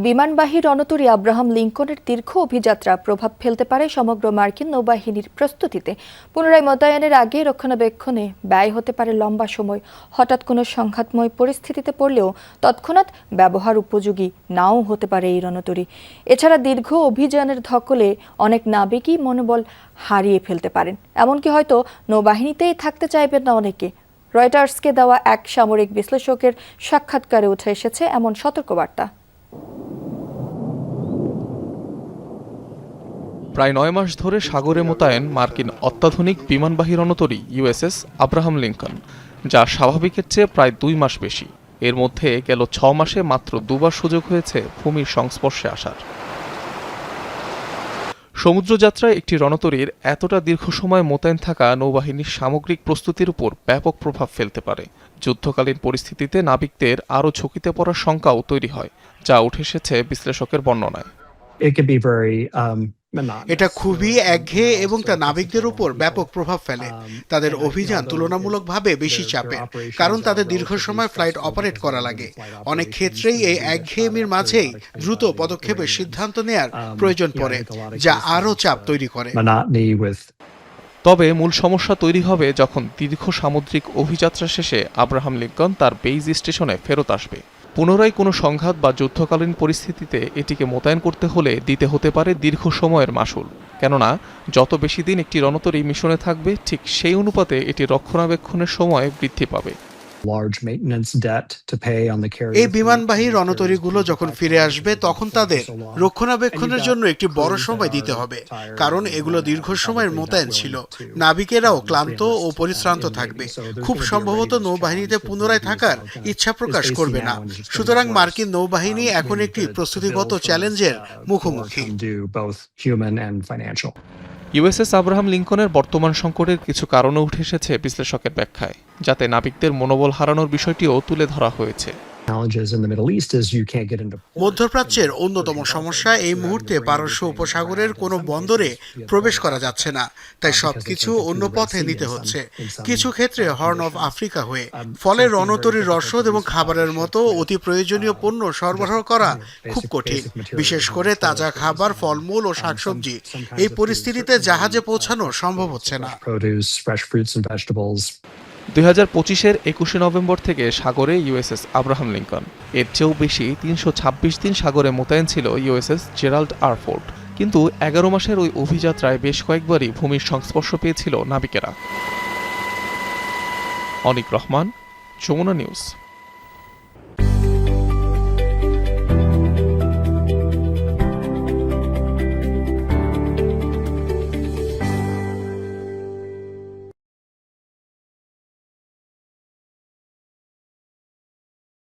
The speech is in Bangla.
বিমানবাহী রণতরী আব্রাহাম লিঙ্কনের দীর্ঘ অভিযাত্রা প্রভাব ফেলতে পারে সমগ্র মার্কিন নৌবাহিনীর প্রস্তুতিতে। পুনরায় মোতায়েনের আগে রক্ষণাবেক্ষণে ব্যয় হতে পারে লম্বা সময়। হঠাৎ কোনো সংঘাতময় পরিস্থিতিতে পড়লেও তৎক্ষণাৎ ব্যবহার উপযোগী নাও হতে পারে এই রণতরী। এছাড়া দীর্ঘ অভিযানের ধকলে অনেক নাবিকই মনোবল হারিয়ে ফেলতে পারেন, এমনকি হয়তো নৌবাহিনীতেই থাকতে চাইবেন না অনেকে। রয়টার্সকে দেওয়া এক সামরিক বিশ্লেষকের সাক্ষাৎকারে উঠে এসেছে এমন সতর্কবার্তা। প্রায় ৯ মাস ধরে সাগরে মোতায়েন মার্কিন অত্যাধুনিক বিমানবাহী রণতরী ইউএসএস আব্রাহাম লিঙ্কন, যা স্বাভাবিকের চেয়ে প্রায় ২ মাস বেশি। এর মধ্যে গেল ৬ মাসে মাত্র দুবার সুযোগ হয়েছে ভূমির সংস্পর্শে আসার। সমুদ্রযাত্রায় একটি রণতরীর এতটা দীর্ঘ সময় মোতায়েন থাকা নৌবাহিনীর সামগ্রিক প্রস্তুতির উপর ব্যাপক প্রভাব ফেলতে পারে। যুদ্ধকালীন পরিস্থিতিতে নাবিকদের আরও ঝুঁকিতে পড়ার শঙ্কাও তৈরি হয়, যা উঠে এসেছে বিশ্লেষকের বর্ণনায়। এটা খুবই একঘেয়ে এবং তা নাবিকদের উপর ব্যাপক প্রভাব ফেলে। তাদের অভিযান তুলনামূলকভাবে বেশি চাপের, কারণ তাদের দীর্ঘ সময় ফ্লাইট অপারেট করা লাগে। অনেক ক্ষেত্রেই এই একঘেয়েমির মাঝেই দ্রুত পদক্ষেপের সিদ্ধান্ত নেয়ার প্রয়োজন পড়ে, যা আরও চাপ তৈরি করে। তবে মূল সমস্যা তৈরি হবে যখন দীর্ঘ সামুদ্রিক অভিযাত্রা শেষে আব্রাহাম লিঙ্কন তার বেইজ স্টেশনে ফেরত আসবে। পুনরায় কোনো সংঘাত বা যুদ্ধকালীন পরিস্থিতিতে এটিকে মোতায়েন করতে হলে দিতে হতে পারে দীর্ঘ সময়ের মাশুল। কেননা যত বেশি দিন একটি রণতরী মিশনে থাকবে, ঠিক সেই অনুপাতে এটি রক্ষণাবেক্ষণের সময় বৃদ্ধি পাবে। এই বিমানবাহী রণতরীগুলো যখন ফিরে আসবে তখন তাদের রক্ষণাবেক্ষণের জন্য একটি বড় সময় দিতে হবে, কারণ এগুলো দীর্ঘ সময়ের মোতায়েন ছিল। নাবিকেরাও ক্লান্ত ও পরিশ্রান্ত থাকবে, খুব সম্ভবত নৌবাহিনীতে পুনরায় থাকার ইচ্ছা প্রকাশ করবে না। সুতরাং মার্কিন নৌবাহিনী এখন একটি প্রস্তুতিগত চ্যালেঞ্জের মুখোমুখি। ইউএসএস আব্রাহাম লিঙ্কনের বর্তমান সংকটের কিছু কারণও উঠে এসেছে বিশ্লেষকের ব্যাখ্যায়, যাতে নাবিকদের মনোবল হারানোর বিষয়টিও তুলে ধরা হয়েছে। মধ্যপ্রাচ্যের অন্যতম সমস্যা এই মুহূর্তে পারস্য উপসাগরের কোনো বন্দরে প্রবেশ করা যাচ্ছে না, তাই সবকিছু অন্য পথে নিতে হচ্ছে, কিছু ক্ষেত্রে হর্ন অফ আফ্রিকা হয়ে। ফলে রণতরীর রসদ এবং খাবারের মতো অতি প্রয়োজনীয় পণ্য সরবরাহ করা খুব কঠিন, বিশেষ করে তাজা খাবার, ফলমূল ও শাকসবজি। এই পরিস্থিতিতে জাহাজে পৌঁছানো সম্ভব হচ্ছে না। 2025-এর 21শে নভেম্বর থেকে সাগরে ইউএসএস আব্রাহাম লিঙ্কন। এর চেয়েও বেশি 326 দিন সাগরে মোতায়েন ছিল ইউএসএস জেরাল্ড আর ফোর্ড। কিন্তু 11 মাসের ওই অভিযাত্রায় বেশ কয়েকবারই ভূমির সংস্পর্শ পেয়েছিল নাবিকেরা। অনিক রহমান, যমুনা নিউজ।